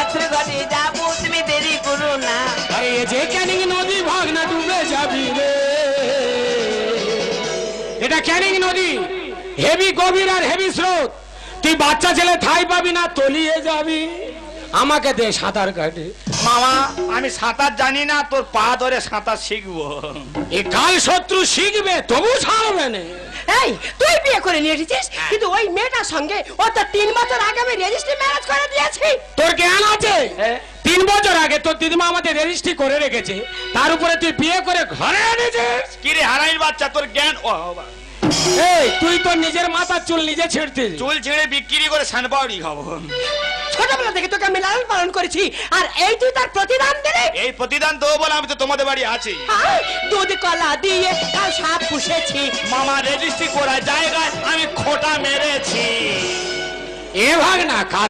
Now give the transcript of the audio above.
পাত্র ঘরে যাবো, তুমি দেরি করো না। আরে এ যে ক্যানিং নদী, ভাগনা ডুবে যাবি রে। এটা ক্যানিং নদী, হেভি গভীর আর হেভি স্রোত। তুই বাচ্চা ছেলে ঠাই পাবি না, তলিয়ে যাবি। আমাকে দে সাঁতার কাটে। মামা আমি সাঁতার জানি না, তোর পা ধরে সাঁতার শিখবো। এ কাল শত্রু শিখবে তবু ছাড়বে না। এই তুই বিয়ে করে নিয়ে এসেছিস, কিন্তু ওই মেয়েটার সঙ্গে ও তো 3 বছর আগে আমি রেজিস্ট্রি ম্যারেজ করে দিয়েছি। তোর জ্ঞান আছে? 3 বছর আগে তোর দিদিমা আমাদের রেজিস্ট্রি করে রেখেছে, তার উপরে তুই বিয়ে করে ঘরে এনেছিস। কি রে হারাইর বাচ্চা, তোর জ্ঞান? ও এই তুই তো নিজের মাথার চুল নিজে ছিঁড়তিস। চুল ছিঁড়ে বিক্রি করে সানপাউরি খাবো। ছোটবেলা থেকে তোকে আমি লালন পালন করেছি, আর এই তুই তার প্রতিদান দিলি। এই প্রতিদান দেবো বলে আমি তো তোমাদের বাড়ি আছি। দুধ কলা দিয়ে কাল সাপ পুষেছি। মামা রেজিস্ট্রি করা জায়গায় আমি খোঁটা মেরেছি। এ ভাগ না